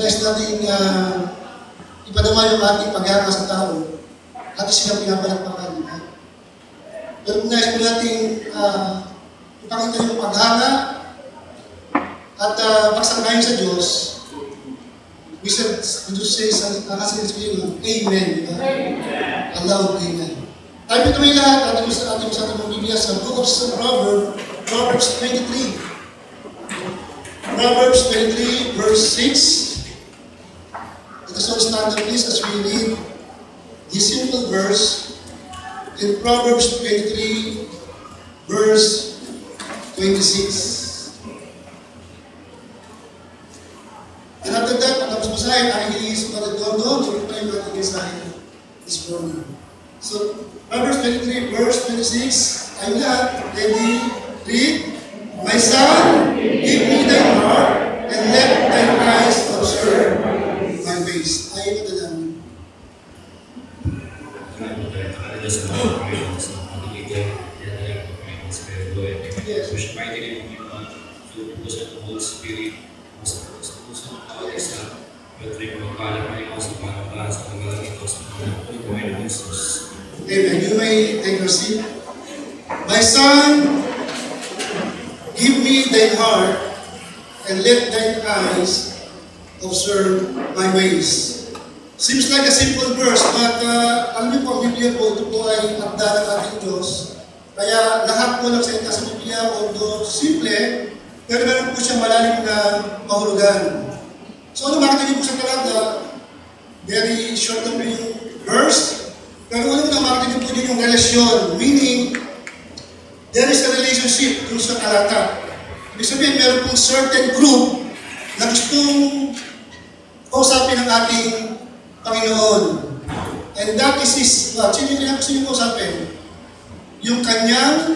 Nais natin ipadama yung ating paghanga sa tao, ating silang pinapalakpakan. Pero kung nais po natin ipakita yung paghanga at pagsangkayin sa Diyos, we should say sa Amen. Diba? A loud Amen. Tayo po may lahat, ating sa ating Biblia sa Book of Proverbs 23. Proverbs 23, verse 6. Let us all stand up, please, as we read this simple verse in Proverbs 23, verse 26. And after that, tapos basahin, aking iisip natin doon, so pa yung ating mensahe this morning. So, Proverbs 23, verse 26, I'm not ready, read, my son, give me thy heart, and let thine eyes observe my ways. Ayaw ito lang. Sa mga Panginoon, sa mga pagiging, yan na lang ang Panginoon sa Pedro. Push mighty name of you, God, through the puso ng Holy Spirit, sa puso ng bawat isa, at rin mga pala Panginoon sa pangalan sa panggalang ito sa Panginoon Jesus. Amen. You may take your seat. My son, give me thine heart, and let thine eyes observe my ways. Seems like a simple verse, but alam niyo po, ang Biblia po, ito po ay akda ng ating Diyos. Kaya lahat po ng salita sa Biblia, although simple, pero meron po siyang malalim na kahulugan. So ano, makikita niyo po sa talata, very short lang po yung verse, pero ano na makikita niyo po din yung relasyon, meaning, there is a relationship dun sa talata. Ibig sabihin, meron pong certain group na gustong kausapin ng ating Panginoon. And that is his, sino yung kausapin? Yung kanyang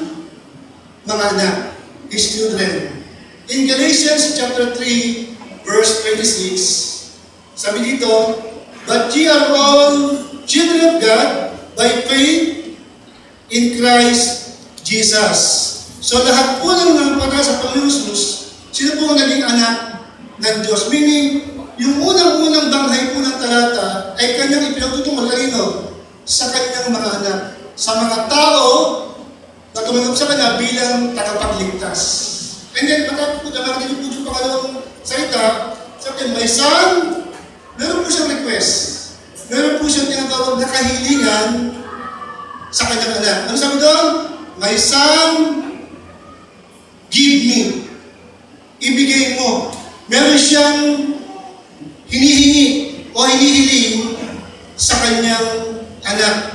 mga anak, his children. In Galatians chapter 3, verse 26, sabi dito, but ye are all children of God by faith in Christ Jesus. So lahat po ng nampata sa Panginoon Jesus, sino po ang naging anak ng Diyos? Meaning, yung unang-unang banghay po ng talata ay kanyang ipinagtutungkol kanino? Sa kanyang mga anak. Sa mga tao na tumanggap sa kanya bilang tagapagligtas. And then, matapos po naman din po yung pangalawang salita, sabi niya, my son, meron po siyang request. Meron po siyang tinatawag na kahilingan sa kanyang anak. Ano sabi doon? My son, give me. Ibigay mo. Meron siyang hinihingi o hinihiling sa kanyang anak.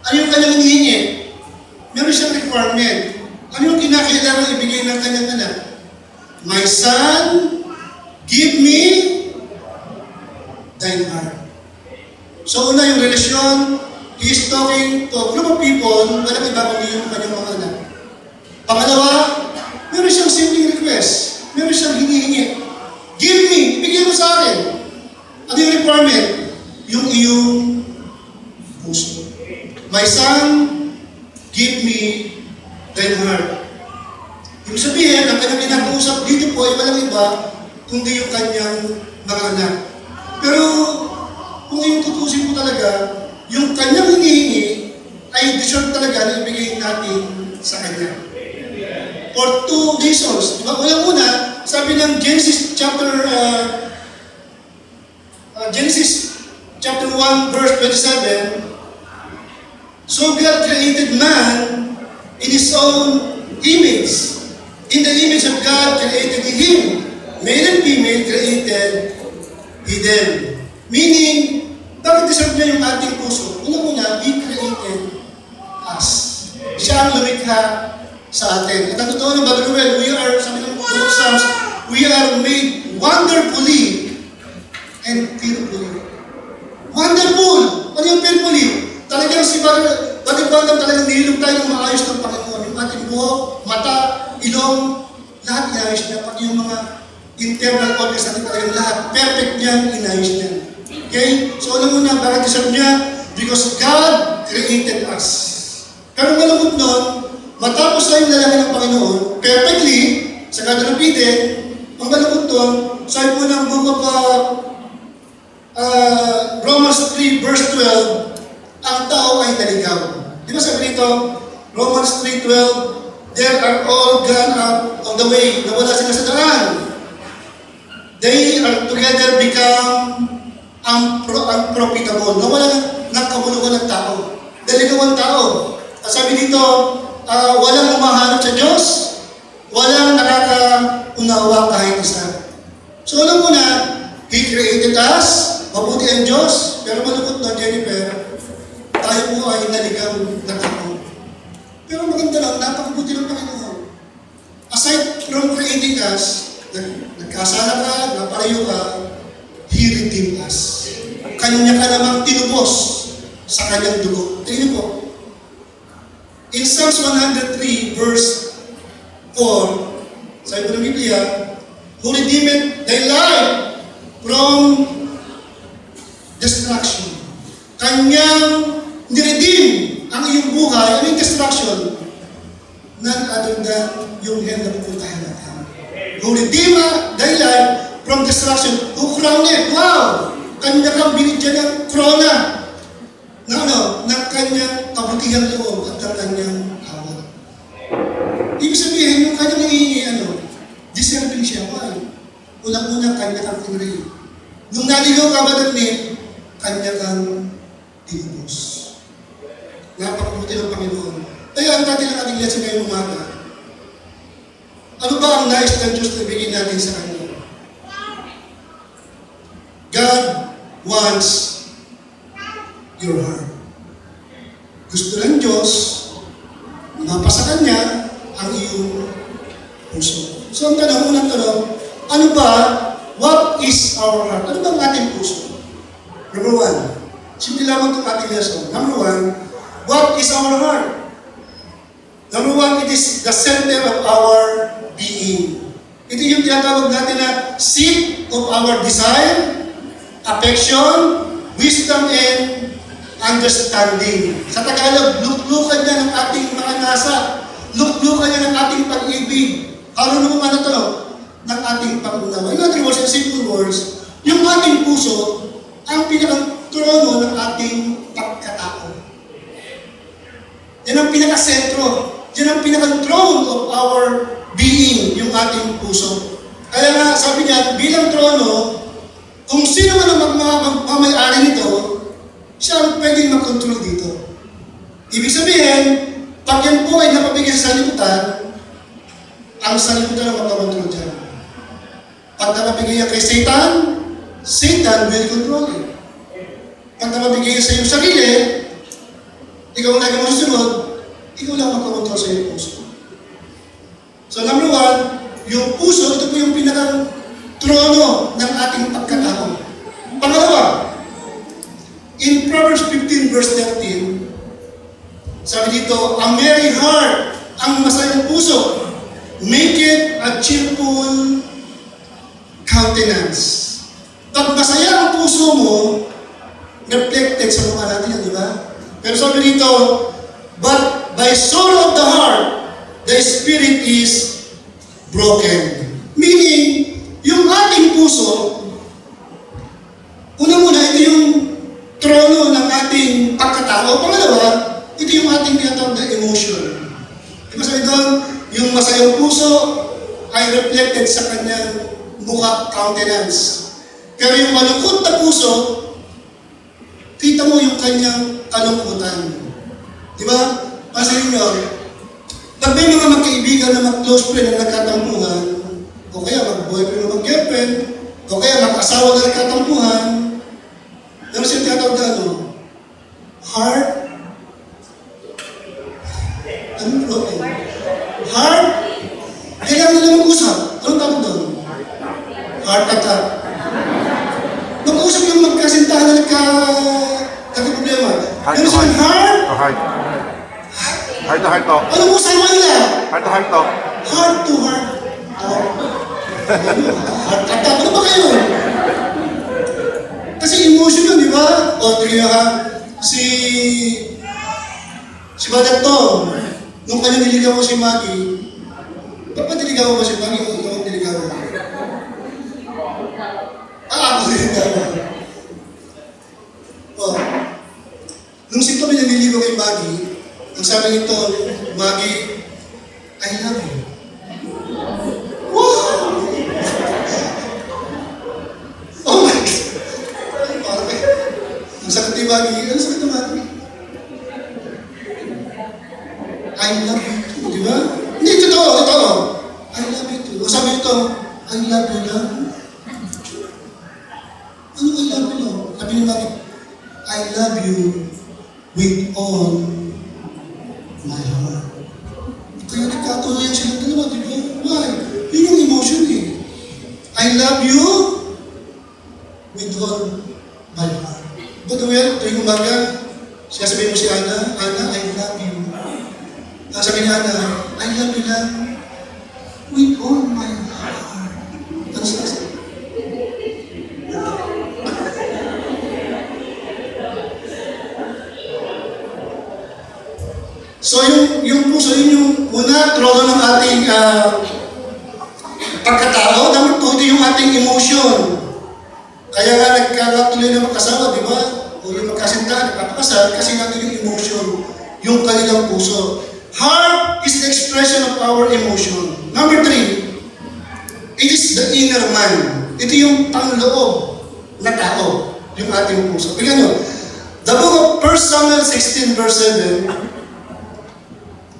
Ano yung kanyang hinihingi? Meron siyang requirement. Ano yung kinakailangan ibigay ng kanyang anak? My son, give me thine heart. So una yung relasyon, he is talking to a group of people, walang iba kundi yung kanyang mga anak. Pangalawa, meron siyang simple request. Meron siyang hinihingi. Give me, ibigay mo sa akin. Ano yung requirement? Yung iyong puso. My son, give me thine heart. Ibig sabihin, ang kanyang pinag-uusap dito po ay walang iba, kundi yung kanyang mga anak. Pero, kung yung tutusin po talaga, yung kanyang hinihingi ay deserve talaga na ibigay natin sa kanya. For two reasons. Diba? Una, sabi ng Genesis chapter 1 verse 27, so God created man in His own image. In the image of God created He him. Male and female created He them. Meaning, niya yung ating puso, una-una, He created us. Siya ang lumikha sa atin. At ang totoo ng Brother Ruel, we are, sabi ng Book of Psalms, we are made wonderfully and fearfully. Wonderful! Ano yung fearfully? Talagang si Brother Bandam talagang nililog tayo ng maayos ng Panginoon. Yung ating buhok, mata, ilong, lahat inayos niya. Pati yung mga internal organs natin talagang lahat. Perfect niyan, inayos niya. Okay? So alam mo na, bakit sabi niya? Because God created us. Pero malungkot nun, matapos na yung lalaki ng Panginoon, perfectly, sa God repeated, ang malungkot nun, sabi mo ng book of Romans 3 verse 12, ang tao ay naligaw. Di ba sabi nito, Romans 3:12, there are all gone out of the way, nawala sila sa daan. They are together become unprofitable. Nawala ng kabuluhan ng tao. Naligaw ang tao. At sabi dito, walang umahanap sa Diyos, walang nakakaunawa kahit isa. So alam mo na, He created us, mabuti ang Diyos, pero malungkot na, Jennifer, tayo po ay naligaw na tao. Pero maganda lang, napakabuti ng Panginoon. Aside from creating us, nagkasala ka, napalayo ka, He redeemed us. Kanya ka namang tinubos sa kanyang dugo. Tingnan po. In Psalms 103 verse 4, sabi po ng Biblia, who redeemed thy life from destruction. Kanyang niredeem ang iyong buhay, ang iyong destruction, none other than yung hell na pupuntahan natin. Who redeem thy life from destruction, who crowned it. Wow! Kanya kang binigyan ng krona ng kanyang kabutihan loob at ng kanyang awat. Ibig sabihin, yung kanyang deserving siya. Why? Unang-una, kanya kang tinry. Nung naligaw ka ba natin, kanya kang tinubos. Napakabuti ng Panginoon. Kaya ang natin ang ating lesson ngayong umaga, ano ba ang nais ng Diyos na bigyan natin sa Kanya? God wants your heart. Gusto ng Diyos, mapasa Kanya ang iyong puso. So ang unang tanong, ano ba, what is our heart? Ano ba ang ating puso? Number one, simple lamang itong ating lesson. Number one, what is our heart? Number one, it is the center of our being. Ito yung tinatawag natin na seat of our desire, affection, wisdom, and understanding. Sa Tagalog, luklukan niya ng ating mga nasa, luklukan niya ng ating pag-ibig. Ano naman ito? Ng ating pag-unawa. In other words, in simple words, yung ating puso, ang pinakang trono ng ating pagkatao. Yan ang pinaka-sentro. Yan ang pinaka-throne of our being, yung ating puso. Kaya nga, sabi niya, bilang trono, kung sino man ang magmamayari nito, siya ang pwedeng mag-control dito. Ibig sabihin, pag yan po ay napabigay sa salimutan, ang salimutan ang magkakontrol dyan. Pag napabigay yan kay Satan, Satan will control it. Pag napabigay yan sa iyong sarili, ikaw ang lagi mo susunod, ikaw lang magkakontrol sa iyong puso. So number one, yung puso, ito po yung pinakang trono ng ating pagkatao. Pangalawa, in Proverbs 15 verse 13, sabi dito, a merry heart, ang masayang puso, make it a cheerful countenance. Pag masaya ang puso mo, reflected sa mukha natin yan, di ba? Pero sabi dito, but by sorrow of the heart, the spirit is broken. Meaning, yung ating puso, unang-una, ito yung trono ng ating pagkatao. Pangalawa, ito yung ating tinatawag na emotion. Diba sabi doon, yung masayang puso ay reflected sa kanyang mukha, countenance. Pero yung malungkot na puso, kita mo yung kanyang kalungkutan. Diba? Pasahin nyo, pag may mga magkaibigan na mag-close friend na nagkatampuhan, o kaya mag-boyfriend o mag-girlfriend, o kaya mag-asawa na nagkatampuhan, ano siya tinatawag na heart, anong broken? Heart, kailangan nila mag-usap. Anong tawag doon? Heart attack. Mag-usap yung magkasintahan na nagka-problema. Heart Yung to isang heart, Heart. Heart to heart to. anong usapan nila? Heart to heart to. Heart to heart. Heart attack. Ano ba kayo? Kasi emotion yun, di ba? O, tingnan ha. Si Brother Tom, nung kanya niligaw ko si Maggie, ba't ba niligaw ko si Maggie o ikaw ang niligaw ko? Ako niligaw ko. O, nung si Tom yung niligaw kay Maggie, ang sabi nito, Maggie, I love you. Wow! Oh my God! Ang sakit ni Maggie. Ano sakit ni Maggie? I love you too, di ba? Hindi, totoo. I love you too. O sabi nito, I love you lang. Ano I love you lang? Sabi ni Maggie, I love you with all my heart. Kaya nagkatuloy silang dalawa, di ba? Why? Yun yung emotion eh. I love you with all my heart. But well, tuwing umaga, sasabihin mo si Ana, I love you. Sabi ni Ana, I love you lang with all my heart. Ano sasabi? So yung puso, yun yung una, trono ng ating pagkatao. Number two, ito yung ating emotion. Kaya nga nagkakatuloy na magkasawa, di ba? O yung magkasintahan, nagpapakasal, kasi natin yung emotion, yung kanilang puso. Heart is the expression of our emotion. Number three, it is the inner man. Ito yung panloob na tao, yung ating puso. Tingnan nyo, the book of 1 Samuel 16 verse 7,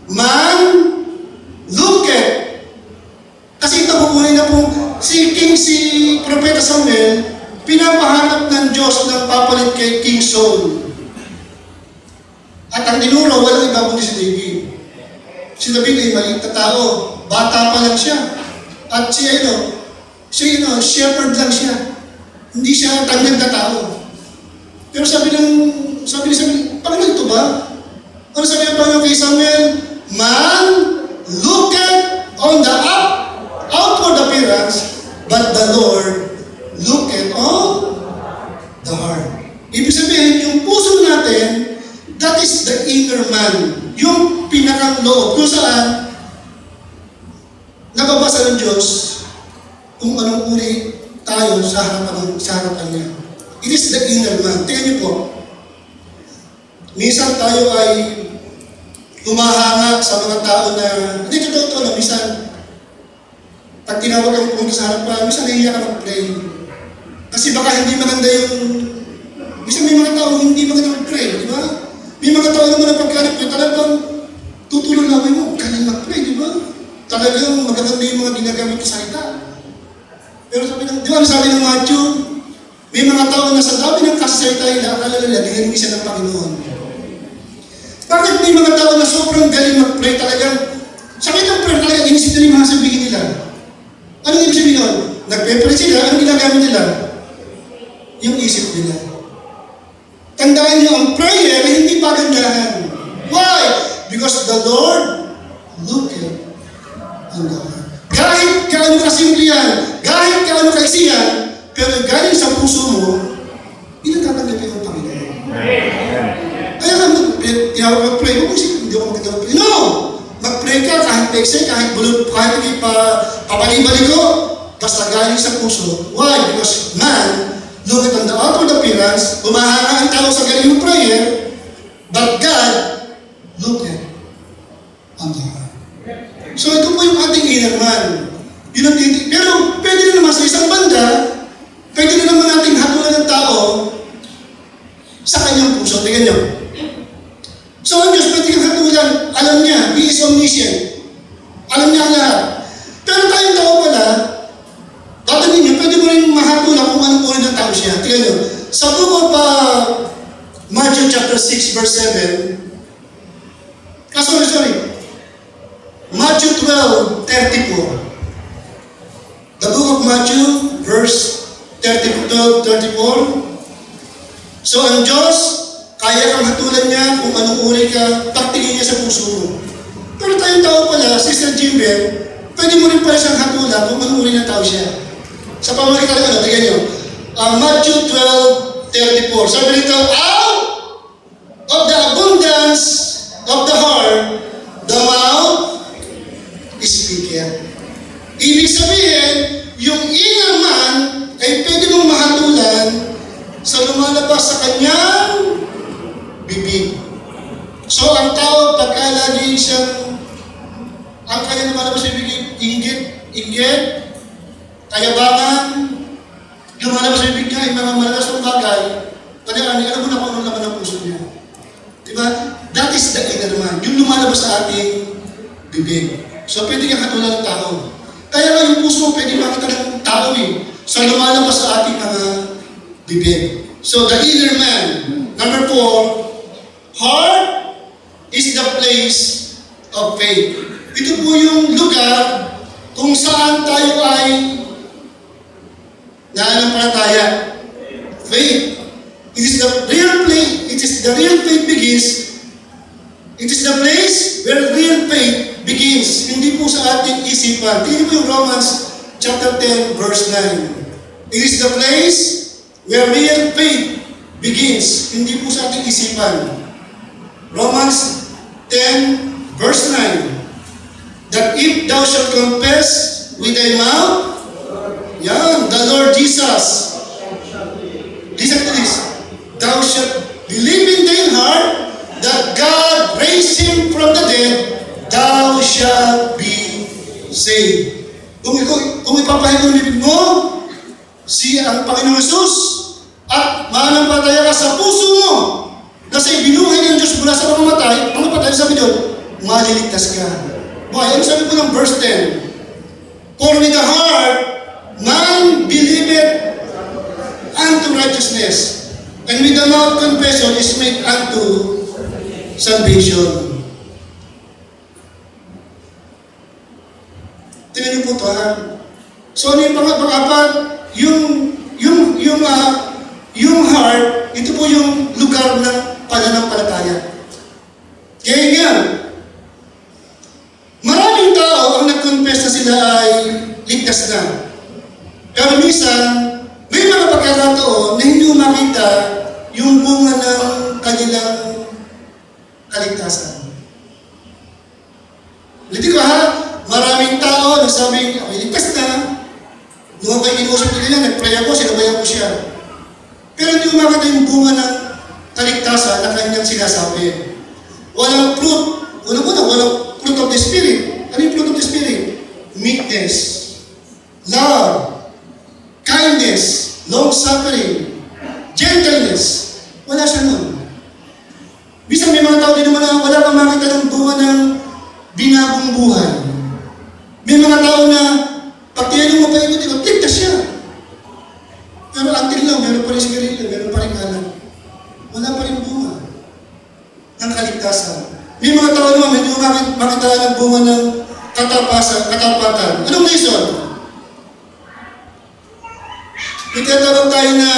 man, looketh. Kasi ito pupunin na po, si Propeta Samuel, pinapahanap ng Diyos ng papalit kay King Saul. At ang dinuro, walang iba kundi si David. Si David ay maliit na tao, bata pa lang siya. At siya, shepherd lang siya. Hindi siya tanggal na tao. Pero sabi ni Samuel, Panginoon ito ba? Ano sabi ng Panginoon kay Samuel? Man, looketh on the outward appearance, but the Lord looketh on the heart. Ibig sabihin, yung puso natin, that is the inner man. Yung pinakang loob, kung saan nababasa ng Diyos kung anong uri tayo sa harapan niya. It is the inner man. Tingnan niyo po, minsan tayo ay humahanga sa mga tao na, hindi totoo na, minsan, pag tinawag ang pumunta sa harapan, minsan nahihiya ka mag-pray. Kasi baka hindi maganda yung, minsan may mga tao hindi maganda mag-pray, di ba? May mga tao naman na pagka-pray, talagang tutulong namin mo, kailan mag-pray, di ba? Talagang magaganda yung mga ginagamit sa salita. Pero sabi ng, di ba sabi ng Matthew, may mga tao na sa dami ng kasasalita nila, akala nila, dinarinig siya ng Panginoon. Bakit may mga tao na sobrang galing mag-pray talagang, sakit ang prayer talaga, inisip na yung mga sabihin nila. Ano yung ibig sabihin nun? Nagpe-pray sila, anong ginagamit nila? Yung isip nila. Tandaan niyo, ang prayer ay hindi pagandahan. Why? Because the Lord looketh on the heart. Kahit kaano kasimple yan, kahit kaano kaisiyan, pero galing sa puso mo, pinagtatanggap yung Panginoon. Kaya ka tinawag mag-pray, huwag mo isipin, hindi ako maganda mag-pray. No! Mag-pray ka kahit pekse, kahit bulot, kahit hindi papalibalik ko, basta galing sa puso. Why? Because man, look at the outward appearance, humahanga ang tao sa galing ng prayer, but God, look at on the heart. So ito po yung ating inner man. Yun ang titig. Pero pwede na naman sa isang banda, pwede na naman nating hatulan ng tao sa kanyang puso. Tingnan nyo. So ang Diyos, pwede kang hatulan. Alam niya, He is omniscient. Alam niya ang lahat. Pero tayong tao pala, tatanungin niyo, pwede mo rin mahatulan kung anong uri ng tao siya. Tingnan nyo. Sa book of Matthew Matthew chapter 6 verse 7. Sorry. Matthew 12:34. The book of Matthew, verse 12:34. So ang Diyos, kaya kang hatulan niya kung anong uri ka, taktingin niya sa puso mo. Pero tayong tao pala, Sister Jimber, pwede mo rin pala siyang hatulan kung anong uri ng tao siya. Sa pamamagitan ng tignan niyo. Matthew 12:34. Sabi nito, out of the abundance of the heart, the mouth speaketh. Ibig sabihin, yung inner man ay pwede mong mahatulan sa lumalabas sa kanyang bibig. So, ang tao, pagka lagi siyang, ang kanya lumalabas sa bibig, inggit, kayabangan, lumalabas sa bibig niya, ay mga malakas ng bagay, alam mo na kung anong laman ng puso niya. Diba? That is the inner man. Yung lumalabas sa ating bibig. So, pwede kang hatulan ng tao. Kaya nga yung puso mo pwede makita ng tao sa lumalabas sa ating mga bibig. So, the inner man. Number 4, heart is the place of faith. Ito po yung lugar kung saan tayo ay nananampalataya. Faith. It is the real place. It is the real faith begins. It is the place where real faith begins. Hindi po sa ating isipan. Tingnan po yung Romans chapter 10 verse 9. It is the place where real faith begins. Hindi po sa ating isipan. Romans 10 verse 9. That if thou shalt confess with thy mouth, the Lord Jesus, listen to this, thou shalt believe in thine heart that God raised him from the dead, thou shalt be saved. Kung ipapahin mo bibig mo, ang Panginoong Jesus, at manampalataya ka sa puso mo, na sa ibinuhay ng Diyos mula sa pamamatay, ang napatay, sabi doon, maliligtas ka. Ano sabi po ng verse 10? For with the heart, man believeth unto righteousness, and with the mouth confession is made unto salvation. Tingnan niyo po ito, ha? So, ano yung pang-apat? Yung heart, ito po yung lugar ng pananampalataya. Kaya nga, maraming tao ang nag-confess na sila ay ligtas na. Pero minsan, may mga pagkakataon na hindi makita yung bunga ng kanilang kaligtasan. Hindi ko ha, maraming tao nagsabing, okay, ligtas na. Nung ako'y inusap nila, nag-pray ako, sinabayan ko siya. Pero hindi ko makita yung bunga ng kaligtasan na kanyang sinasabi. Walang fruit. Una-una, walang fruit of the Spirit. Ano yung fruit of the Spirit? Meekness, love, kindness, long-suffering, gentleness. Wala siya nun. Bisan may mga tao din naman na wala kang makita ng bunga ng binagong buhay. May mga tao na pag tinanong mo pa ikot-ikot, ligtas siya. Pero until lang, meron pa rin sigarilyo, meron pa rin alam. Wala pa rin bunga ng kaligtasan. May mga tao naman, hindi mo makita ng bunga ng katapatan. Anong reason? Itatawag tayo na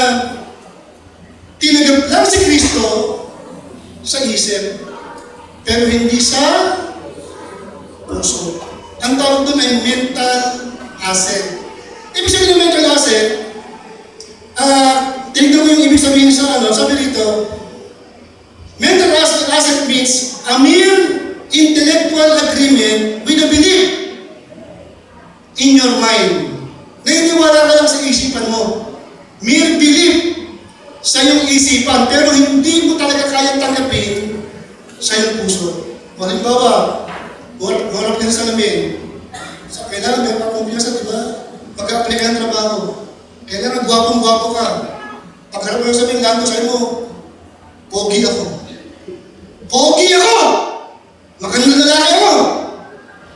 tinagap lang si Kristo sa isip, pero hindi sa puso. Ang tawag doon ay mental asset. Ibig sabihin ng mental asset, tingnan mo yung ibig sabihin sa sabi dito, mental asset means a mere intellectual agreement with a belief in your mind. Naniniwala ka lang sa isipan mo. Mere belief sa iyong isipan, pero hindi mo talaga kayang tanggapin sa iyong puso. Halimbawa, huwarap ka sa salamin. Kailangan may pagkumpiyansa, di ba? Pagka-apply ka ng trabaho, kailangan gwapong-gwapo ka. Pagharap mo sa aming lanto, sabi mo, pogi ako. Pogi ako! Magandang lalaki ako!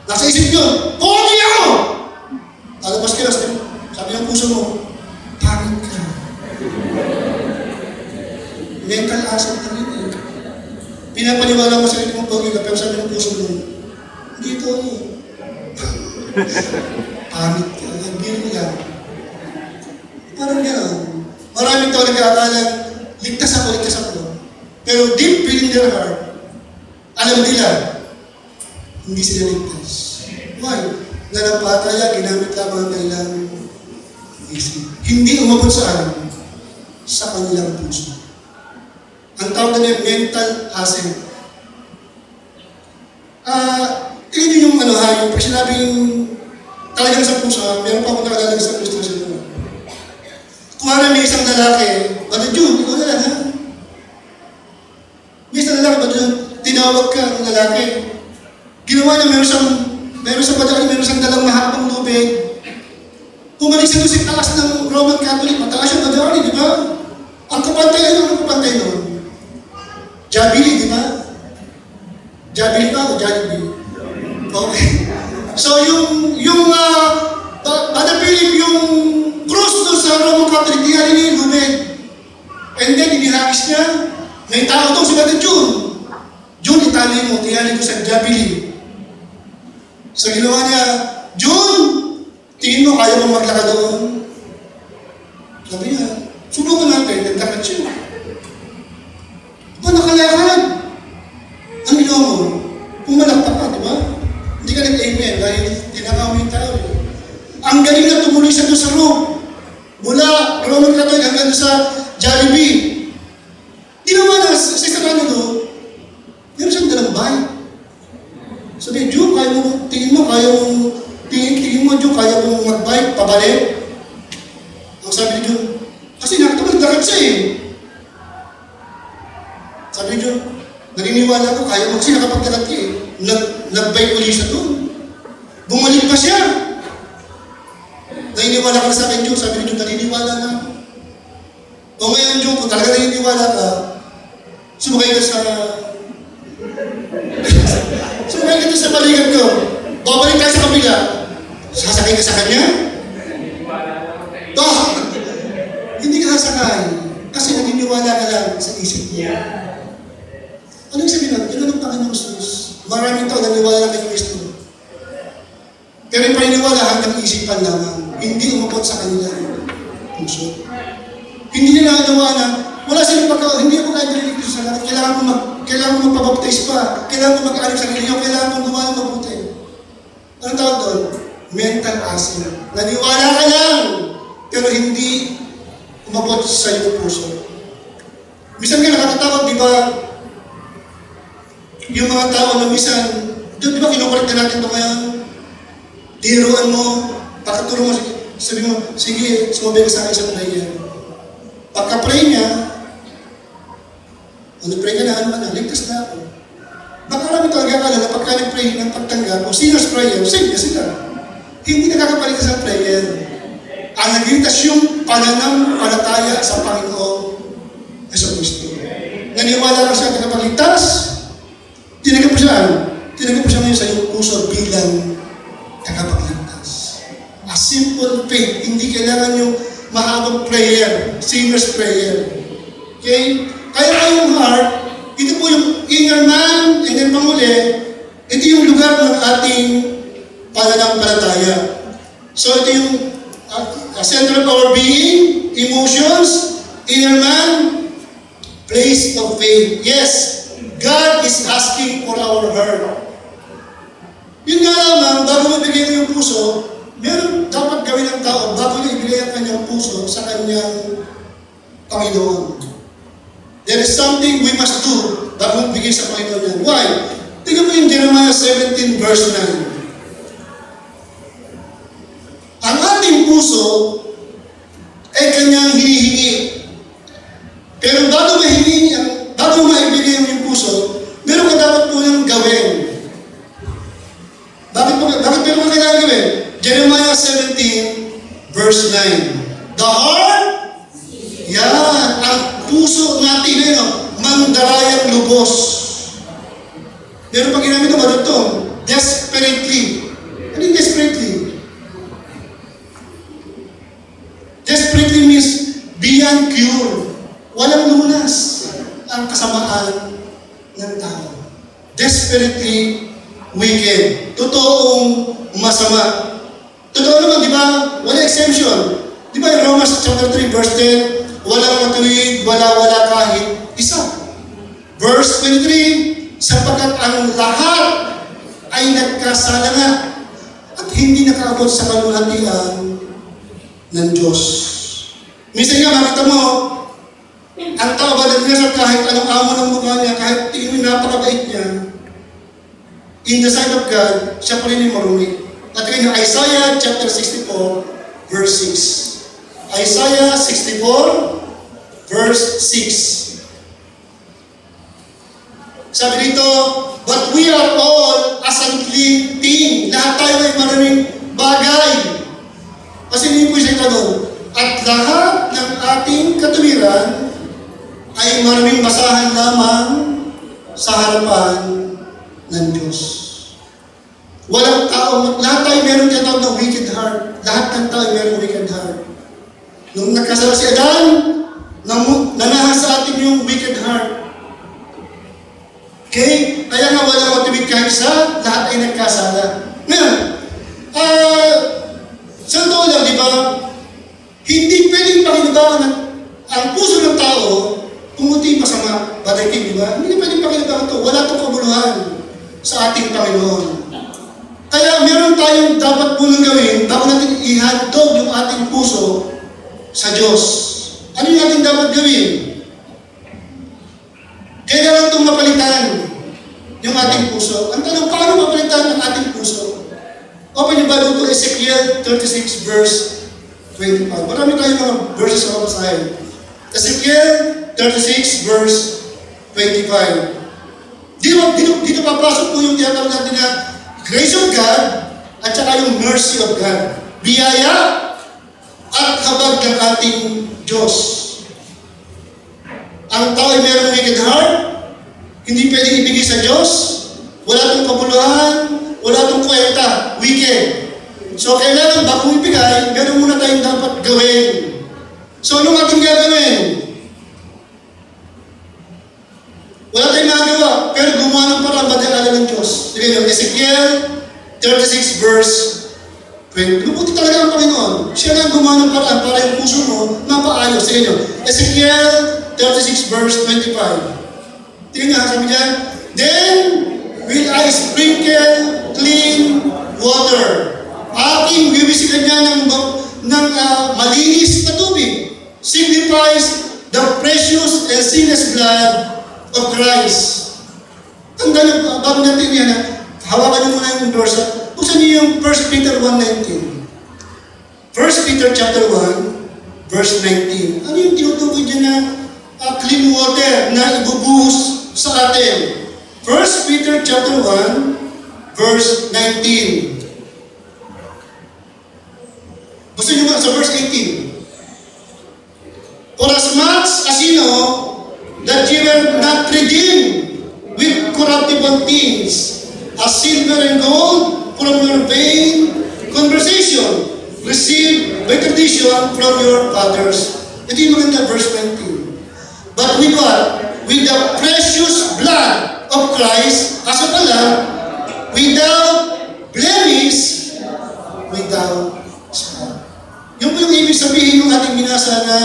Nasa isip nyo, pogi ako! Talabas ka na, sabi ng puso mo, pangit ka. Mental mental asset na rin eh. Pinapaniwala mo sa sarili mong pogi ka, pero sabi ng puso mo, hindi ito ano. Pangit ka, biro lang. Parang gano'n. Maraming tao nag-aakala, ligtas ako. Pero deep within their heart, alam nila, hindi sila ligtas. Why? Nanampataya, ginamit lamang ang kailangan isip. Hindi umabot sa alam, sa kanilang puso. Ang tawag na mental asset. Tingnan yung yung pag sinabing talagang sa puso, meron pa akong nakalala sa Kristo sa ito. Kung may isang lalaki, Brother June, ikaw na lang ha? May isang lalaki, Brother June, tinawag ka ng lalaki. Ginawa niya, meron siyang dalang mahabang lubid. Pumalig siya doon sa taas ng Roman Catholic, mataas yung madali, di ba? Ang kapantay noon? Jabili, di ba? Jabili ba o Jollibee? Okay. So Brother Philip, yung cross doon sa Roman Catholic, diyan niya yung lubid. And then, inihagis niya, may tao doon si Brother June. June, itali mo, tiyali ko sa Jabili. So ginawa niya, June, tingin mo, kaya mo maglakad doon? Sabi niya, subukan natin, nagtakad siya. Nakalakad. Ang ginawa mo, pumalakpak ka, di ba? Hindi ka nag-amen dahil tinakaw mo yung tao. Ang galing na tumuloy siya doon sa room. Mula Roman Catholic hanggang sa Jollibee. Ginawa na sa isang doon, meron siyang dalang bike. Sabi, Diyo, tingin mo, kaya mo mag-bike, pabalik? Ang sabi ni Diyo, kasi nakatulad siya eh. Sabi ni Diyo, naniniwala ko, kaya mo kasi nakapagdagat ka eh. Nag-bike uli siya doon. Bumalik pa siya. Naniniwala ka na sa akin, Diyo. Sabi ni Diyo, naniniwala na ako. O ngayon, Diyo, kung talaga naniniwala ka, sumakay ka sa balikat ko. Babalik tayo sa kabila. Sasakay ka sa kanya? Hindi ka sasakay. Kasi naniniwala ka lang sa isip niya. Anong sabihin natin? Ganun ang Panginoon Jesus. Maraming tao naniniwala kay Kristo. Pero yung paniniwala hanggang isipan lamang. Hindi umabot sa kanila puso. Hindi nila nagawa na wala silang hindi ako kaya dito sa lahat. Kailangan mo magpabaptize pa. Kailangan mo mag-alip sa kanila. Kailangan mo gumawa ng mabuti. Anong tawag doon? Mental asset. Naniwala ka lang, pero hindi umabot sa iyong puso. Minsan nga nakakatakot, di ba? Yung mga tao na minsan, di ba kinukulit na natin ito ngayon? Tiruan mo, pakaturo mo, sabi mo, sige, sumabay ka sa akin sa prayer. Pagka-pray niya, nag-pray ka na, ligtas na ako. Baka namin talaga akala na pagka nag-pray ng pagtanggap o sinner's prayer, save niya sila. Hindi nakakapaligtas sa prayer. Ang nagligtas yung pananampalataya sa Panginoon Hesus Kristo. Naniwala ka siya nakapagligtas, tinagap mo siya ngayon sa iyong puso bilang nakapagligtas. A simple faith, hindi kailangan yung mahabang prayer, sinner's prayer. Okay? Kaya kayong heart, ito po yung inner man, and then panguli, ito yung lugar ng ating pananampalataya. So ito yung center of our being, emotions, inner man, place of faith. Yes, God is asking for our heart. Yun nga lamang, bago mabigay mo yung puso, meron dapat gawin ng tao bago niya ibigay ang kanyang puso sa kanyang Panginoon. There is something we must do bago magbigay sa Panginoon yan. Why? Tingnan mo yung Jeremiah 17 verse 9. Ang ating puso ay kanyang hinihingi. Pero bago maibigay yung puso, meron ka dapat po nang gawin. Bakit meron ka kailangan gawin? Jeremiah 17 verse 9. The heart, yan, ang puso natin, mandarayang lubos. Meron pag ginamit ito, ano ito? Desperately. Ano yung desperately? Desperately means beyond cure. Walang lunas. ang kasamaan ng tao. Desperately wicked. Totoong masama. Totoo naman, di ba? Wala exemption. Di ba yung Romans chapter 3 verse 10, walang matuwid, wala kahit isa. Verse 23, sapagkat ang lahat ay nagkasala nga at hindi nakaabot sa kaluhatian ng Diyos. Minsan nga makita mo, ang tao ba nagdasal kahit anong amo ng mukha niya, kahit tingin mo napakabait niya, in the sight of God, siya pa rin yung marumi. At tingin Isaiah chapter 64 verse 6. Isaiah 64 verse 6. Sabi dito, but we are all as unclean thing. Lahat tayo ay maraming bagay. Kasi hindi po siya tanong. At lahat ng ating katuwiran ay maraming basahan lamang sa harapan ng Diyos. Walang tao, lahat tayo meron tinatawag na wicked heart. Lahat ng tao meron wicked heart. Nung nagkasala si Adan, nanahan sa atin yung wicked heart. Okay? Kaya nga walang matibig kahit sa lahat ay nagkasala. Ngayon, sa totoo lang, di ba? Hindi pwedeng pakinabangan ang puso ng tao kung hindi masama. Badaking, di ba? Hindi pwedeng pakinabangan ito. Wala itong kabuluhan sa ating Panginoon. Kaya meron tayong dapat munang gawin bago natin ihandog yung ating puso sa Diyos. Ano yung ating dapat gawin? Kailangan itong mapalitan yung ating puso. Ang tanong, paano mapalitan ang ating puso? Open yung Bible to Ezekiel 36 verse 25. Marami tayong mga verses na mabasahin. Ezekiel 36 verse 25. Dito papasok po yung tinatawag natin na grace of God at saka yung mercy of God. Biyaya at habag ng ating Diyos. Ang tao ay mayroong wicked heart, hindi pwedeng ibigay sa Diyos, wala itong kabuluhan, wala itong kwenta, wicked. So kailangan bago ibigay, meron muna tayong dapat gawin. So anong ating gagawin? Wala tayong magawa, pero gumawa ng parang badalala ng Diyos. Sige nyo, Ezekiel 36 verse 20. Lubuti talaga ang Panginoon. Siya lang gumawa ng paraan para yung puso mo mapaayos. Sige nyo, Ezekiel 36 verse 25. Tingnan nga, sabi dyan, then will I sprinkle clean water. Aking bibisikan niya ng malinis na tubig. Signifies the precious and sinless blood of Christ. Tandaan nyo, bago natin yan, hawakan nyo muna yung verse. Buksan niyo yung 1 Peter 1:19. 1 Peter chapter 1, verse 19. Ano yung tinutukoy dyan na clean water na ibubuhos sa atin? 1 Peter chapter 1, verse 19. Gusto nyo ba sa verse 18? For as much as you know that you were not redeemed with corruptible things, as silver and gold from your vain conversation, received by tradition from your fathers. Ito yung maganda, verse 19. But with what? With the precious blood of Christ, as a pala, without blemish, without spot. Yung po yung ibig sabihin ng ating binasa na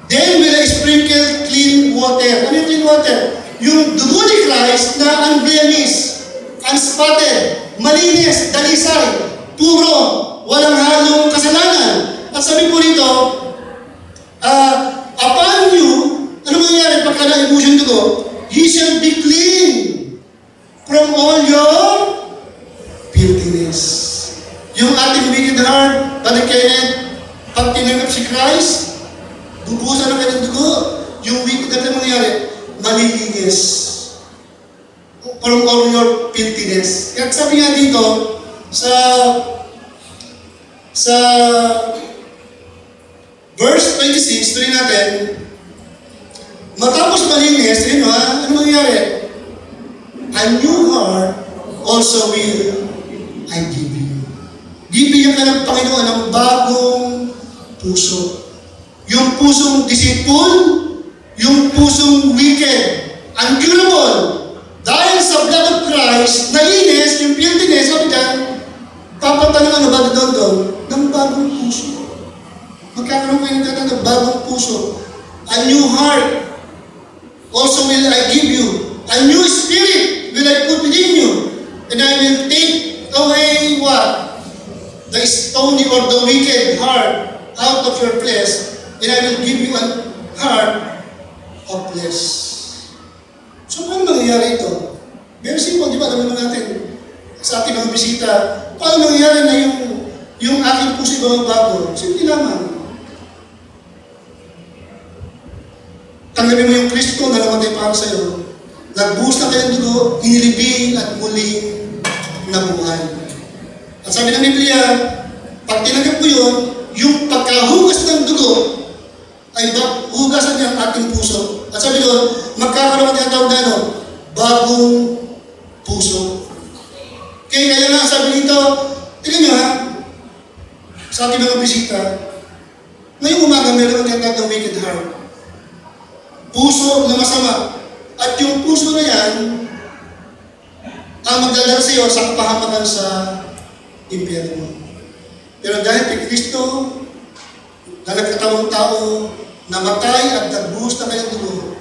then will I sprinkle clean water. Ano yung clean water? Yung dugo ni Christ na unblemished, unspotted, malinis, dalisay, puro, walang halong kasalanan. At sabi po rito, upon you, ano mangyayari pagka na-ibush yung dugo? Ye shall be clean from all your filthiness. Yung ating wicked heart, Brother Kenneth, pag tinanggap si Christ, bubusan ng kanyang dugo. Yung wicked heart na mangyayari, malilinis. From all your filthiness. Kaya sabi nga dito, sa verse 26, tuloy natin, matapos malinis, ano mangyayari? A new heart also will I give you. Bibigyan ka ng Panginoon ng bagong puso. yung pusong deceitful, yung pusong wicked, uncurable. Dahil sa blood of Christ, nainis, yung filthiness, sabi dyan, papatanong ano ba doon? Ng bagong puso. Magkakaroon kayo ng bagong puso. A new heart also will I give you. A new spirit will I put within you. And I will take away what? The stony or the wicked heart out of your flesh. And I will give you a heart of flesh. So, paano mangyayari ito? Very simple, di ba? Alam naman natin sa ating mga bisita, paano mangyayari na yung aking puso ba bago? Simple lamang. Tanggapin mo yung Kristo na namatay para sa iyo. Nagbuhos na kayong dugo, inilibing at muling nabuhay. At sabi ng Biblia, pag tinanggap mo yun, yung pagkahugas ng dugo, ay hugasan niya ang ating puso. At sabi doon, magkakaroon niya tawag na ano, bagong puso. Kaya nga sabi dito, tingnan niyo ha, sa ating mga bisita, ngayong umaga meron ang tinatawag ng wicked heart. Puso na masama. At yung puso na yan, ang magdadala sa iyo sa kapahamakan sa impyerno. Pero dahil kay Kristo, na nagkatawang tao, namatay at nagbuhos na kayong dugo,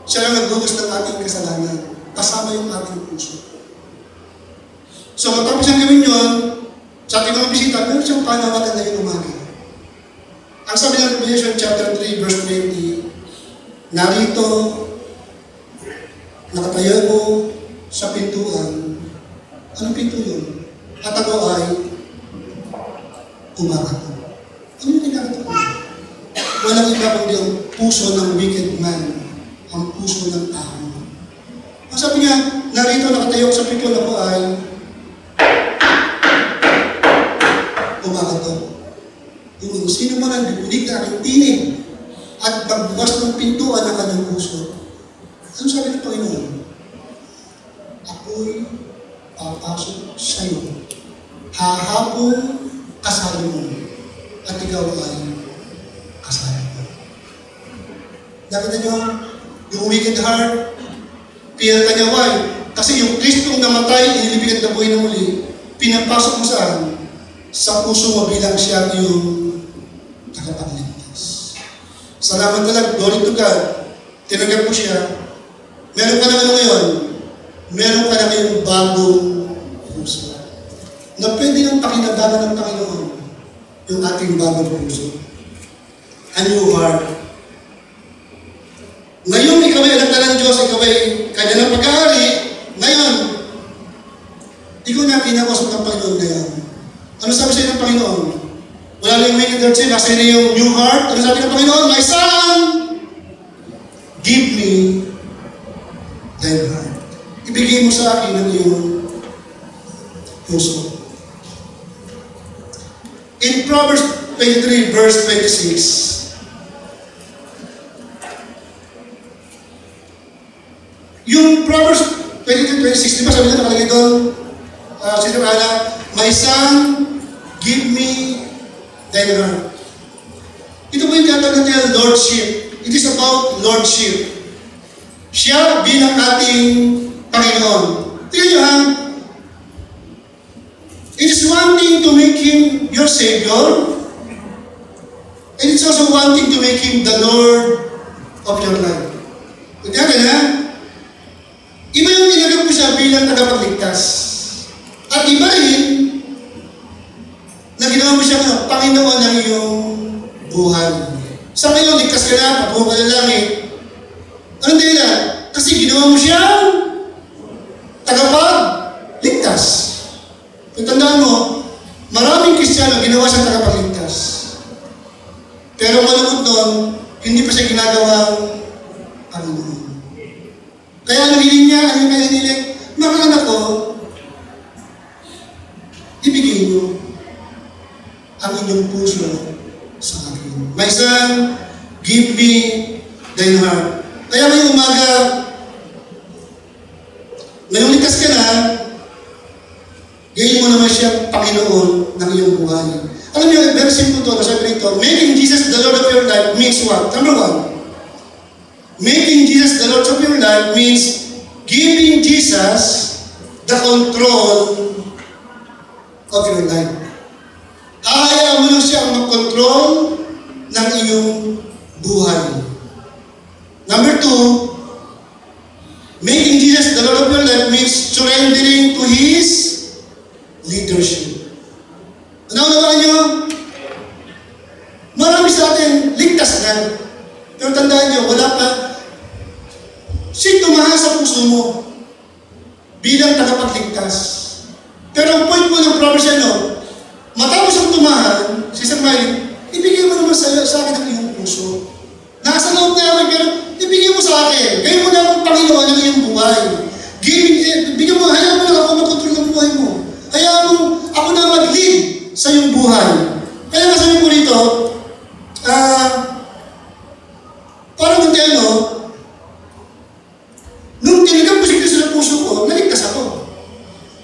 siya lang nagbuhos ng ating kasalanan, kasama yung ating puso. So matapos ang gawin yun, sa ating mga bisita, meron siyang panawagan na yung umaga. Ang sabi ng Revelation chapter 3 verse 20, narito, nakatayo mo sa pintuan. Anong pinto yun? At ako ay kumakato. Ano yung kinakato ko? Walang iba kundi ang puso ng wicked man, ang puso ng tao. Ang sabi niya, narito nakatayo sa pintuan ako ay kumakato. Kung sino man ang bibulig na aking tinig at magbukas ng pintuan ng kanyang puso. Ano sabi ng Panginoon? Ako'y papasok sa iyo. Hahapon kasali mo. At ikaw ay kasali mo. Nakita niyo, yung wicked heart, pinaka niya why? Kasi yung Kristong namatay, inilibig at nabuhay na muli, pinapasok mo saan? Sa puso mo bilang siya yung tagapagligtas. Salamat talaga, glory to God. Tinanggap mo siya. Meron ka na ano ngayon? Meron ka na ngayong bagong puso. Na pwede nang pakinabangan ng Panginoon yung ating bagong puso. A new heart. Ngayon, ikaw ay anak na ng Diyos, ikaw ay kanya ng pag-aari. Ngayon, ikaw na pinakosok ng Panginoon ngayon. Ano sabi sa'yo ng Panginoon? Wala na yung wicked heart sa'yo, nasa na yung new heart. Ano sabi ng Panginoon? My son, give me thy heart. Ibigay mo sa akin ang iyong puso. In Proverbs 23 verse 26, yung Proverbs 23:26, di ba sabi na nakalagay doon, Sister Ana, my son, give me thy heart. Ito po yung tinatawag natin lordship. It is about lordship. Siya bilang ating Panginoon. Tingnan nyo ha, it is one thing to make Him your Savior, and it's also one thing to make Him the Lord of your life. Tingnan ka na, iba yung tinanggap mo siya bilang tagapagligtas. At iba rin, na ginawa mo siya ng Panginoon ng iyong buhay. Sa ngayon, ligtas ka na, pabuhay ka na langit. Anong dahilan? Kasi ginawa mo siya tagapagligtas. Kung tandaan mo, maraming Kristiyano ginawa siyang tagapagligtas. Pero malungkot doon, hindi pa siya ginagawang Panginoon. Kaya ang hiling niya, ano yung kaya hiniling? Mga anak ko, ibigay mo ang inyong puso sa akin. My son, give me thy heart. Kaya ngayong umaga, ngayong likas ka na, gayin mo naman siya Panginoon ng iyong buhay. Alam niyo, very simple to. Sabi rito, making Jesus the Lord of your life means what? Number one, making Jesus the Lord of your life means giving Jesus the control of your life. Hayaan mo lang siyang mag-control ng iyong buhay. Number two, making Jesus the Lord of your life means surrendering to His leadership. Naunawaan niyo, marami sa atin ligtas na. Pero tandaan niyo, wala pa. Tumahan sa puso mo bilang tagapagligtas. Pero ang point mo ng promise ano, matapos ang tumahan, si Sir Mike, ibigay mo naman sa akin ang iyong puso. Nasa loob na ako, pero ibigay mo sa akin. Gawin mo na akong Panginoon ng iyong buhay. Bigyan mo, hayaan mo na ako makontrol ng buhay mo. Hayaan mo, ako na mag-lead sa iyong buhay. Kaya masabi ko rito, parang hindi ano, nung tinigam ko si Kristo sa puso ko, naligtas ako.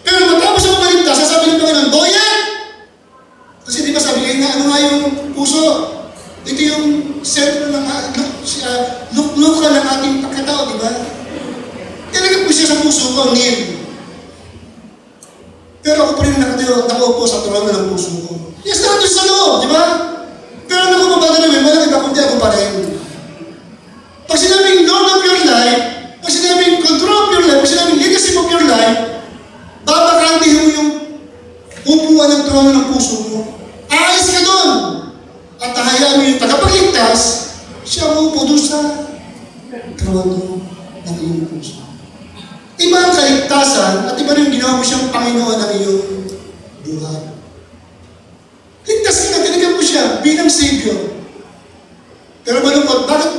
Pero matapos ako maligtas, sasabi ng Panginoon, Boyan! Kasi di ba sabi kayo na ano nga yung puso? Ito yung sentro ng luklukan ng ating pagkatao, di ba? Tinigam ko siya sa puso ko, Neil. Pero ako pa rin nakaupo sa trono ng puso ko. Yes, nandun sa loob, di ba? Pero naku, mabadalamin, walang iba kundi ako pa rin. Pag sinabing Lord of your life, pag sinabing control of your life, pag sinabing leadership of your life, babakantihin mo yung upuan ng trono ng puso mo. Aalis ka doon. At hayaan mo yung tagapagligtas, siya upo doon sa trono ng iyong puso. Iba ang kaligtasan at iba rin ginawa mo siyang Panginoon ng iyong buhay. Ligtas ka, tinigyan mo siya bilang Savior. Pero malungkot, bakit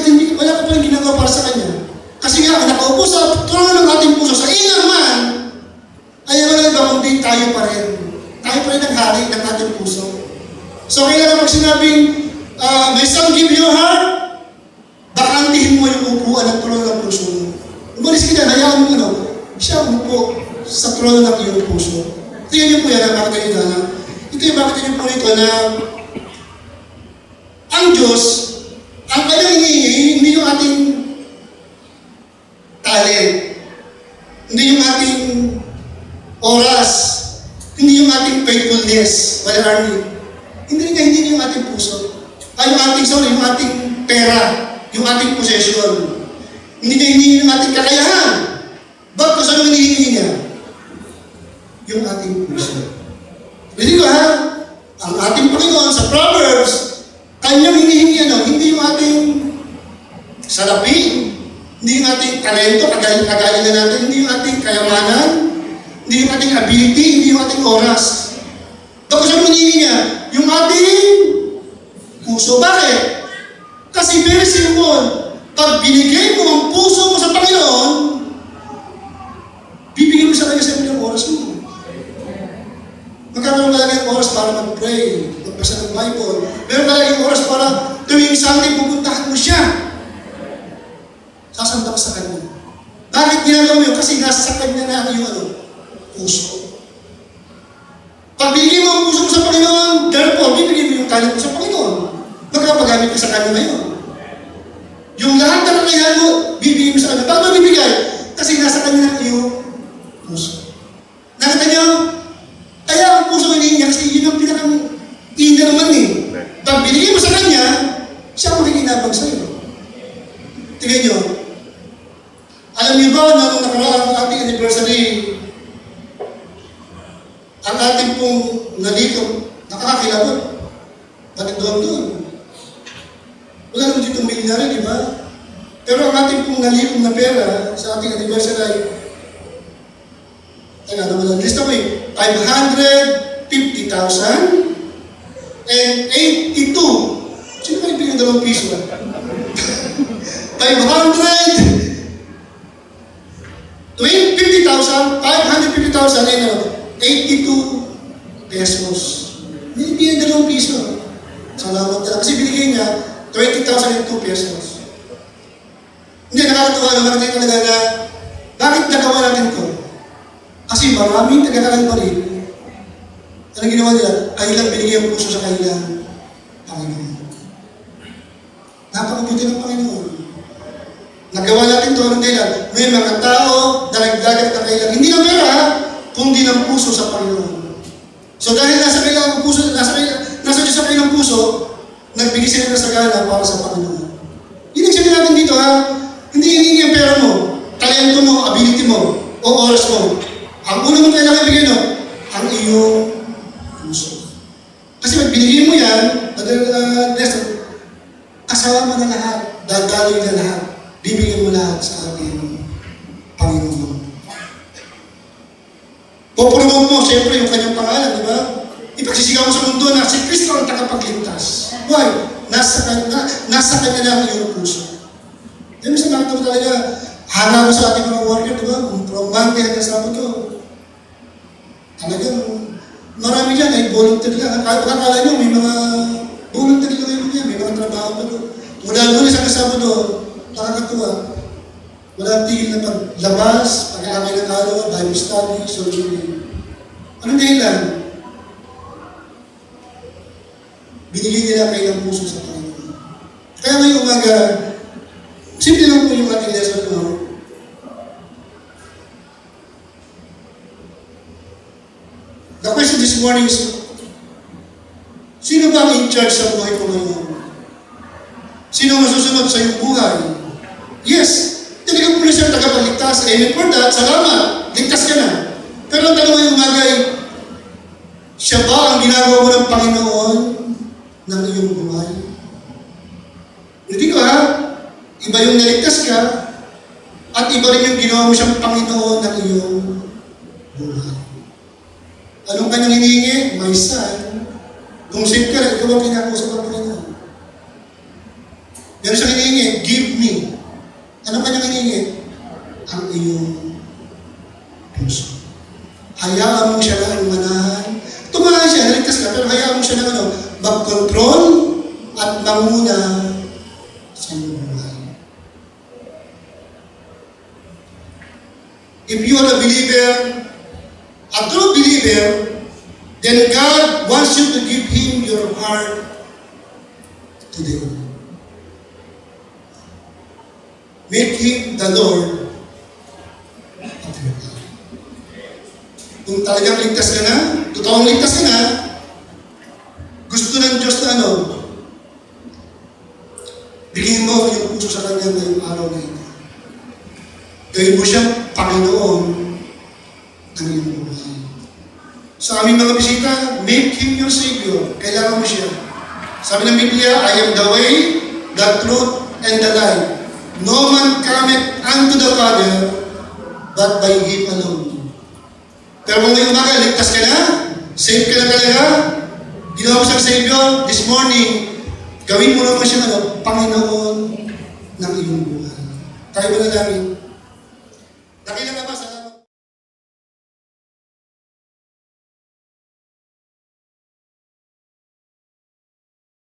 hindi, wala ka palang ginagawa para sa Kanya? Kasi nga, nakaupo sa trono ng ating puso, sa inner man, ay wala iba kundi tayo pa rin. Tayo pa rin ang hari ng ating puso. So kailangan pag sinabing, my son, give your heart, bakantihin mo yung upuan ng trono ng puso mo. Umalis ka dyan, hayaan mo ano, siya umupo sa trono ng iyong puso. Tingnan niyo po yan, bakit kayo na. Ito yung bakit niyo po nito na ang Diyos, ang kanyang hinihingi, hindi yung ating talent, hindi yung ating oras, hindi yung ating faithfulness, Brother Arnie. Hindi yung ating puso. Yung ating pera, yung ating possession. Hindi niya hinihingi yung ating kakayahan. Ba't kung saan hinihingi niya? Yung ating puso. Hindi ko ha? Ang ating Panginoon sa Proverbs, kanyang hinihingi hindi yung ating salapi, hindi yung ating talento, kagaling na natin, hindi yung ating kayamanan, hindi yung ating ability, hindi yung ating oras. Ba't kung saan hinihingi niya? Yung ating puso. Bakit? Kasi very simple. Pag binigay mo ang puso mo sa Panginoon, bibigyan mo sa Kanya siyempre ang oras mo. Magkakaroon ka lang ng oras para mag-pray, magbasa ng Bible. Meron ka lang yung oras para tuwing Sunday pupuntahan mo siya. Sasanda ka sa Kanya. Bakit ginagawa mo yun? Kasi nasa Kanya na yung puso. Pag binigay mo ang puso mo sa Panginoon, therefore, bibigay mo yung talent mo sa Panginoon. Magkapagamit ka sa Kanya ngayon. Yung lahat ng kakayahan mo, bibigay mo sa Kanya. Bakit mo bibigay? Kasi nasa Kanya na iyong puso. Nakita niyo? Kaya ang puso hinihingi niya kasi yun ang pinakang inner man eh. Pag binigay mo sa Kanya, siya ang makikinabang sa'yo. Tingnan niyo. Alam niyo ba na nung nakaraang ating anniversary, ang ating pong nalikom, nakakakilabot. Bakit doon? Wala naman dito milyonaryo, di ba? Pero ang ating pong nalikom na pera sa ating anniversary, teka, naman ang lista ko eh, 550,000 and 82. Sino ba ibigay ng piso? 550,000, 550,000 and 82 pesos. Binibigyan ng piso. Salamat talaga. Kasi binigay niya 20,002 pesos. Hindi, nakakatuwa naman natin talaga na bakit nagawa natin ito? Kasi maraming taga-Calvary Anong ginawa nila? Kailang binigay ang puso sa kailang Panginoon. Napakabuti ng Panginoon. Nagawa natin ito ng dahilan. May mga tao na nagdagat na kailang, hindi na pera, kundi ng puso sa Panginoon. So dahil nasa kailang puso, nasa Diyos sa kailang puso, nagbigay sila ng sagana para sa Panginoon. Yun ang sabi natin dito ha, hindi hinihingi ang pera mo, talento mo, ability mo, o oras mo. Ang una mo kailangan ibigay no, ang iyong puso. Kasi pag binigay mo yan, kasama mo na lahat, dadaloy na lahat, bibigyan mo lahat sa ating Panginoon. Popromote mo, siyempre, yung kanyang pangalan, di ba? Ipagsisigaw mo sa mundo na si Kristo ang tagapagligtas. Why? Nasa kanya lang yung puso. Dahil sa nakita mo talaga, hanga mo sa ating mga warrior, di ba? From Monday hanggang Sabado. Talagang, marami dyan ay volunteer lang. Kahit pakakala nyo, may mga volunteer lang yun, may mga trabaho pa doon. Mula Lunes hanggang Sabado, nakakatuwa. Walang tigil na paglabas, pag-aakay ng araw, Bible study, surgery. Anong dahilan? Binigay nila kayo ng puso sa Panginoon. Kaya ngayong umaga, simple lang po yung ating lesson ko. The question this morning is, sino ba ang in charge sa buhay ko ngayon? Sino masusunod sa iyong buhay? Yes, talagang po siya tagapagligtas. Amen for that. Salamat. Ligtas ka na. Pero ang tanong ngayong umaga ay, siya ba ang ginagawa mo ng Panginoon ng iyong buhay? Hindi ko ha? Iba yung naligtas ka, at iba rin yung ginawa mo siyang Panginoon ng iyong buhay. Anong kanyang hinihingi? My son, kung save ka na, ikaw ang kinakausap ng Panginoon. Meron siyang hinihingi, give me. Anong kanyang hinihingi? Ang iyong puso. Hayaan mo siya lang manahan. Tumahan siya, naligtas ka, pero hayaan mo siya lang mag-control at manguna sa iyong buhay. If you are a believer, a true believer, then God wants you to give Him your heart today. Make Him the Lord of your life. Kung talagang ligtas ka na, totoong ligtas ka na, gusto ng Diyos na bigyan mo yung puso sa Kanya ngayong araw na ito. Gawin mo siyang Panginoon ng iyong buhay. Sa aming mga bisita, make Him your Savior. Kailangan mo siya. Sabi ng Biblia, I am the way, the truth, and the life. No man cometh unto the Father, but by Him alone. Pero kung ngayong umaga, ligtas ka na, safe ka na talaga, ginawa mo siyang Savior, this morning, gawin mo naman siyang Panginoon ng iyong buhay. Tayo ba na namin? Nakilala